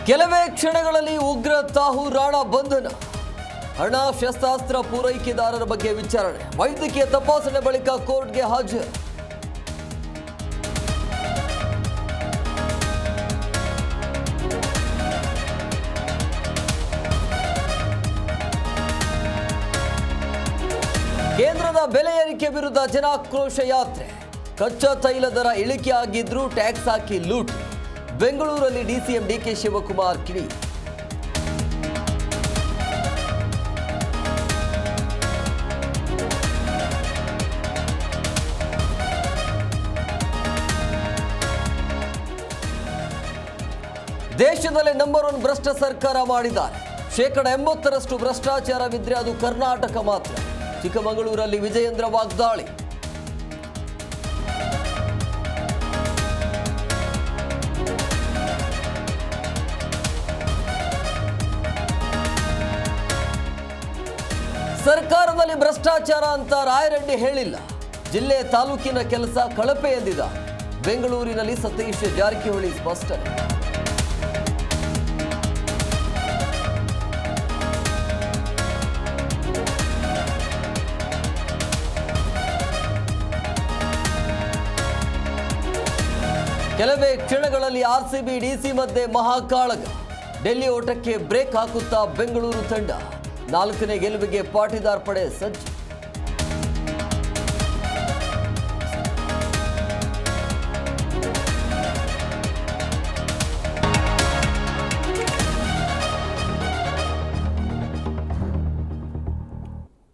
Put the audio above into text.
ಕೆಲವೇ ಕ್ಷಣಗಳಲ್ಲಿ ಉಗ್ರ ತಾಹು ರಾಣಾ ಬಂಧನ. ಹಣ ಶಸ್ತ್ರಾಸ್ತ್ರ ಪೂರೈಕೆದಾರರ ಬಗ್ಗೆ ವಿಚಾರಣೆ. ವೈದ್ಯಕೀಯ ತಪಾಸಣೆ ಬಳಿಕ ಕೋರ್ಟ್ಗೆ ಹಾಜರು. ಕೇಂದ್ರದ ಬೆಲೆ ಏರಿಕೆ ವಿರುದ್ಧ ಜನಾಕ್ರೋಶ ಯಾತ್ರೆ. ಕಚ್ಚಾ ತೈಲ ದರ ಇಳಿಕೆ ಆಗಿದ್ರೂ ಟ್ಯಾಕ್ಸ್ ಹಾಕಿ ಲೂಟ್. ಬೆಂಗಳೂರಲ್ಲಿ ಡಿಸಿಎಂ ಡಿಕೆ ಶಿವಕುಮಾರ್ ಕಿಡಿ. ದೇಶದಲ್ಲೇ ನಂಬರ್ 1 ಭ್ರಷ್ಟ ಸರ್ಕಾರ ಮಾಡಿದ್ದಾರೆ. 80% ಭ್ರಷ್ಟಾಚಾರವಿದ್ರೆ ಅದು ಕರ್ನಾಟಕ ಮಾತ್ರ. ಚಿಕ್ಕಮಗಳೂರಲ್ಲಿ ವಿಜಯೇಂದ್ರ ವಾಗ್ದಾಳಿ. ಸರ್ಕಾರದಲ್ಲಿ ಭ್ರಷ್ಟಾಚಾರ ಅಂತ ರಾಯರೆಡ್ಡಿ ಹೇಳಿಲ್ಲ. ಜಿಲ್ಲೆ ತಾಲೂಕಿನ ಕೆಲಸ ಕಳಪೆ ಎಂದಿದ್ದಾರೆ. ಬೆಂಗಳೂರಿನಲ್ಲಿ ಸತೀಶ್ ಜಾರಕಿಹೊಳಿ ಸ್ಪಷ್ಟನೆ. ಕೆಲವೇ ಕ್ಷಣಗಳಲ್ಲಿ ಆರ್ಸಿಬಿ ಡಿಸಿ ಮಧ್ಯೆ ಮಹಾಕಾಳಗ. ಡೆಲ್ಲಿ ಓಟಕ್ಕೆ ಬ್ರೇಕ್ ಹಾಕುತ್ತಾ ಬೆಂಗಳೂರು ತಂಡ. 4ನೇ ಗೆಲುವಿಗೆ ಪಾಟೀದಾರ್ ಪಡೆ ಸಜ್ಜು.